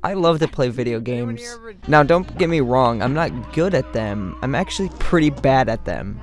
I love to play video games. Now, don't get me wrong, I'm not good at them. I'm actually pretty bad at them.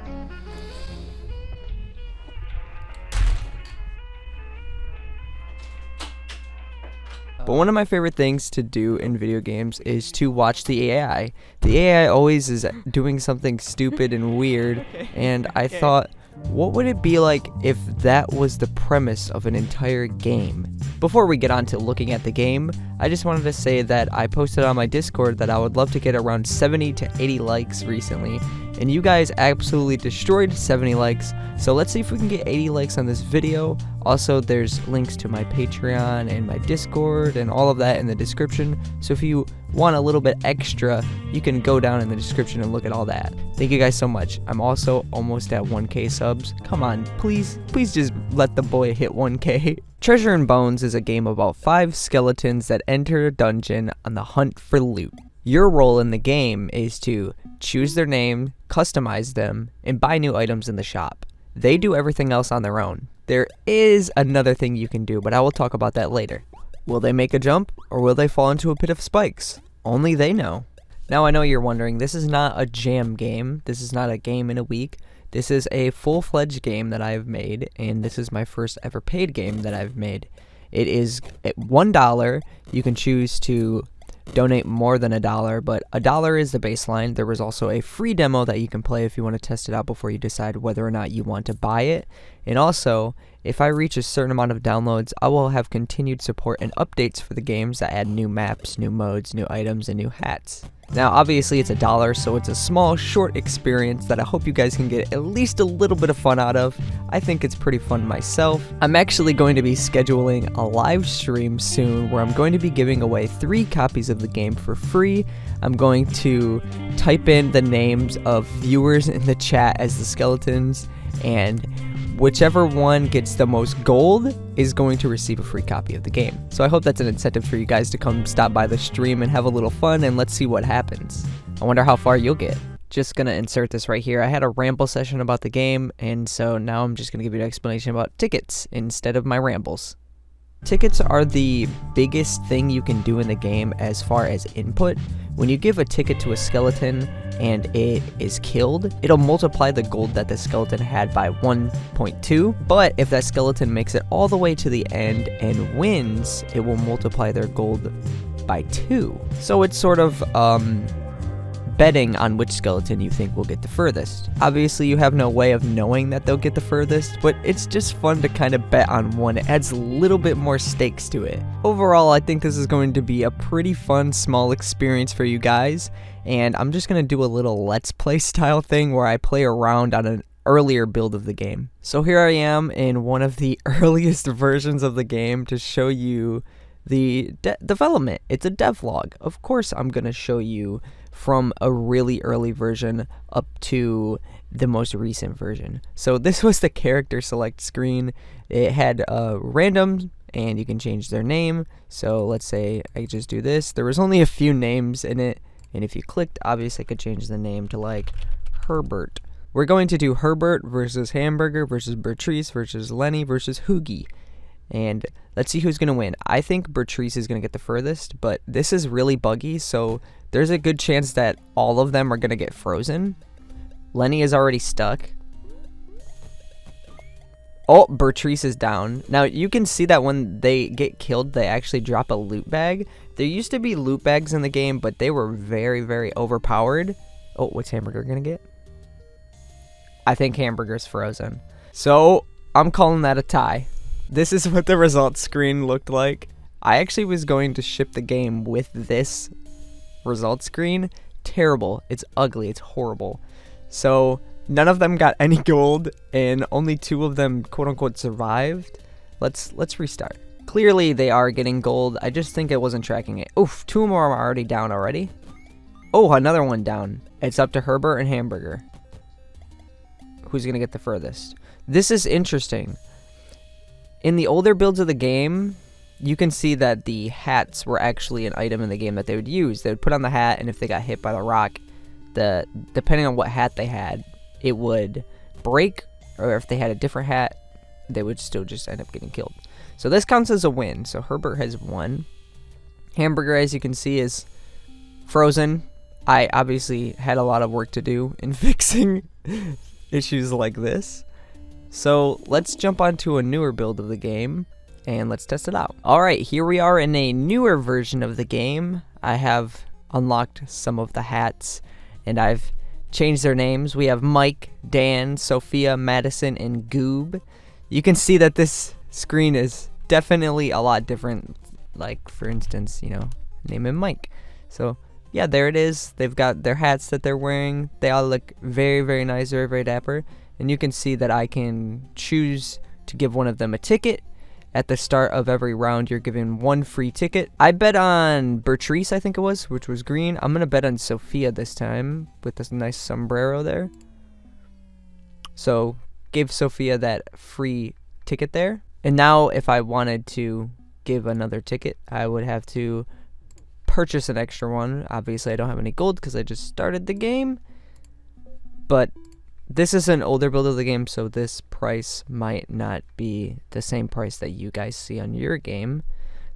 But one of my favorite things to do in video games is to watch the AI. The AI always is doing something stupid and weird, and I thought, what would it be like if that was the premise of an entire game? Before we get on to looking at the game, I just wanted to say that I posted on my Discord that I would love to get around 70 to 80 likes recently, and you guys absolutely destroyed 70 likes, so let's see if we can get 80 likes on this video. Also, there's links to my Patreon and my Discord and all of that in the description, so if you want a little bit extra, you can go down in the description and look at all that. Thank you guys so much. I'm also almost at 1k subs. Come on, please just let the boy hit 1k. Treasure and Bones is a game about 5 skeletons that enter a dungeon on the hunt for loot. Your role in the game is to choose their name, customize them, and buy new items in the shop. They do everything else on their own. There is another thing you can do, but I will talk about that later. Will they make a jump, or will they fall into a pit of spikes? Only they know. Now I know you're wondering, this is not a jam game. This is not a game in a week. This is a full-fledged game that I've made, and this is my first ever paid game that I've made. It is at $1. You can choose to donate more than $1, but $1 is the baseline. There was also a free demo that you can play if you want to test it out before you decide whether or not you want to buy it. And also, if I reach a certain amount of downloads, I will have continued support and updates for the games that add new maps, new modes, new items, and new hats. Now, obviously, it's $1, so it's a small, short experience that I hope you guys can get at least a little bit of fun out of. I think it's pretty fun myself. I'm actually going to be scheduling a live stream soon where I'm going to be giving away 3 copies of the game for free. I'm going to type in the names of viewers in the chat as the skeletons, and whichever one gets the most gold is going to receive a free copy of the game. So I hope that's an incentive for you guys to come stop by the stream and have a little fun, and let's see what happens. I wonder how far you'll get. Just gonna insert this right here. I had a ramble session about the game, and so now I'm just gonna give you an explanation about tickets instead of my rambles. Tickets are the biggest thing you can do in the game as far as input. When you give a ticket to a skeleton and it is killed, it'll multiply the gold that the skeleton had by 1.2, but if that skeleton makes it all the way to the end and wins, it will multiply their gold by 2. So it's sort of betting on which skeleton you think will get the furthest. Obviously, you have no way of knowing that they'll get the furthest, but it's just fun to kind of bet on one. It adds a little bit more stakes to it. Overall, I think this is going to be a pretty fun, small experience for you guys, and I'm just going to do a little Let's Play style thing where I play around on an earlier build of the game. So here I am in one of the earliest versions of the game to show you the development. It's a devlog. Of course, I'm going to show you from a really early version up to the most recent version. So this was the character select screen. It had random, and you can change their name. So let's say I just do this. There was only a few names in it, and if you clicked, obviously I could change the name to like Herbert. We're going to do Herbert versus Hamburger versus Bertrice versus Lenny versus Hoogie. And let's see who's going to win. I think Bertrice is going to get the furthest, but this is really buggy, so there's a good chance that all of them are going to get frozen. Lenny is already stuck. Oh, Bertrice is down. Now, you can see that when they get killed, they actually drop a loot bag. There used to be loot bags in the game, but they were very, very overpowered. Oh, what's Hamburger going to get? I think Hamburger's frozen. So, I'm calling that a tie. This is what the results screen looked like. I actually was going to ship the game with this result screen. Terrible. It's ugly. It's horrible. So none of them got any gold, and only 2 of them quote-unquote survived. Let's restart. Clearly they are getting gold. I just think it wasn't tracking it. Oof, 2 more are already down already. Oh, another one down. It's up to Herbert and Hamburger. Who's going to get the furthest? This is interesting. In the older builds of the game, you can see that the hats were actually an item in the game that they would use. They would put on the hat, and if they got hit by the rock, depending on what hat they had, it would break, or if they had a different hat, they would still just end up getting killed. So this counts as a win. So Herbert has won. Hamburger, as you can see, is frozen. I obviously had a lot of work to do in fixing issues like this. So let's jump onto a newer build of the game and let's test it out. Alright, here we are in a newer version of the game. I have unlocked some of the hats and I've changed their names. We have Mike, Dan, Sophia, Madison, and Goob. You can see that this screen is definitely a lot different. Like, for instance, you know, name him Mike. So yeah, there it is. They've got their hats that they're wearing. They all look very, very nice, very, very dapper. And you can see that I can choose to give one of them a ticket. At the start of every round, you're given one free ticket. I bet on Bertrice, I think it was, which was green. I'm going to bet on Sophia this time with this nice sombrero there. So, gave Sophia that free ticket there. And now, if I wanted to give another ticket, I would have to purchase an extra one. Obviously, I don't have any gold because I just started the game. But this is an older build of the game, so this price might not be the same price that you guys see on your game,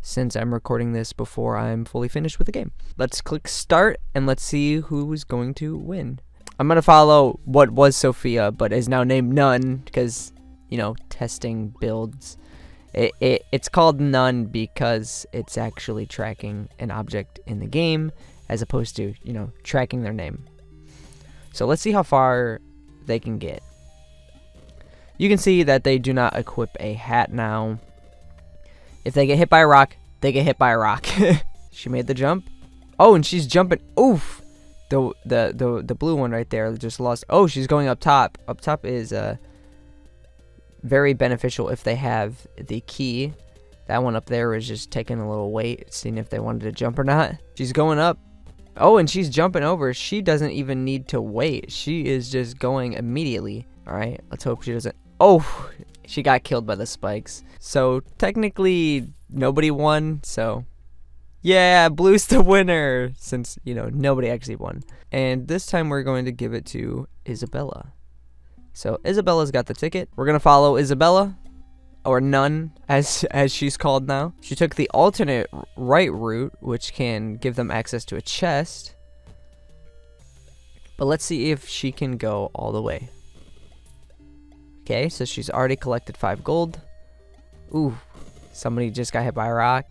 since I'm recording this before I'm fully finished with the game. Let's click start, and let's see who's going to win. I'm going to follow what was Sophia, but is now named None, because, you know, testing builds. It's called None because it's actually tracking an object in the game, as opposed to, you know, tracking their name. So let's see how far they can get. You can see that they do not equip a hat now. If they get hit by a rock, they get hit by a rock. She made the jump. Oh, and she's jumping. Oof. The blue one right there just lost. Oh, she's going up top. Up top is very beneficial if they have the key. That one up there is just taking a little wait, seeing if they wanted to jump or not. She's going up. Oh, and she's jumping over. She doesn't even need to wait. She is just going immediately. All right, let's hope she doesn't. Oh, she got killed by the spikes. So technically nobody won. So yeah, blue's the winner, since, you know, nobody actually won. And this time we're going to give it to Isabella. So Isabella's got the ticket. We're going to follow Isabella, or None, as she's called now. She took the alternate right route, which can give them access to a chest. But let's see if she can go all the way. Okay, so she's already collected 5 gold. Ooh, somebody just got hit by a rock.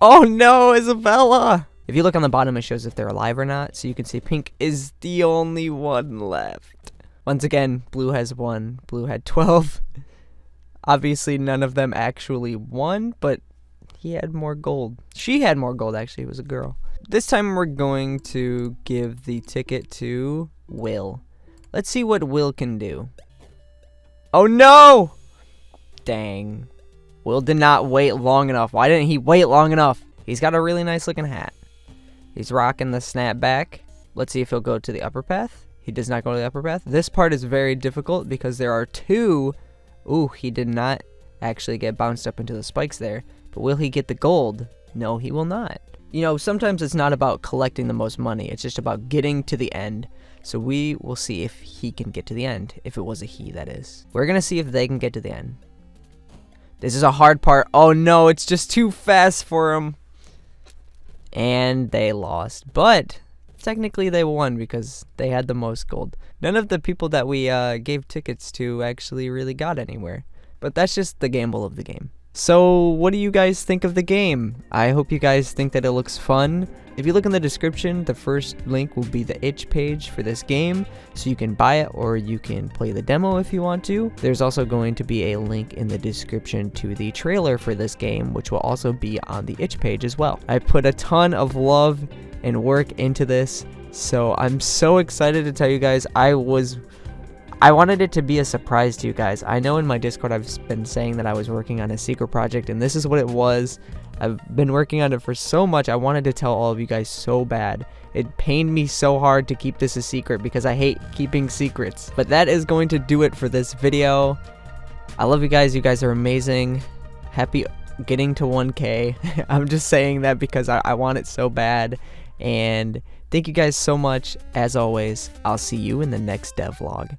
Oh no, Isabella! If you look on the bottom, it shows if they're alive or not. So you can see pink is the only one left. Once again, blue has 1. Blue had 12. Obviously, none of them actually won, but he had more gold. She had more gold, actually. It was a girl. This time, we're going to give the ticket to Will. Let's see what Will can do. Oh, no! Dang. Will did not wait long enough. Why didn't he wait long enough? He's got a really nice-looking hat. He's rocking the snapback. Let's see if he'll go to the upper path. He does not go to the upper path. This part is very difficult because there are 2... Ooh, he did not actually get bounced up into the spikes there. But will he get the gold? No, he will not. You know, sometimes it's not about collecting the most money. It's just about getting to the end. So we will see if he can get to the end. If it was a he, that is. We're going to see if they can get to the end. This is a hard part. Oh, no, it's just too fast for him. And they lost. But technically they won because they had the most gold. None of the people that we gave tickets to actually really got anywhere. But that's just the gamble of the game. So what do you guys think of the game? I hope you guys think that it looks fun. If you look in the description, the first link will be the itch page for this game, so you can buy it or you can play the demo if you want to. There's also going to be a link in the description to the trailer for this game, which will also be on the itch page as well. I put a ton of love and work into this, so I'm so excited to tell you guys. I wanted it to be a surprise to you guys. I know in my Discord I've been saying that I was working on a secret project, and this is what it was. I've been working on it for so much. I wanted to tell all of you guys so bad. It pained me so hard to keep this a secret because I hate keeping secrets. But that is going to do it for this video. I love you guys. You guys are amazing. Happy getting to 1K. I'm just saying that because I want it so bad. And thank you guys so much. As always, I'll see you in the next devlog.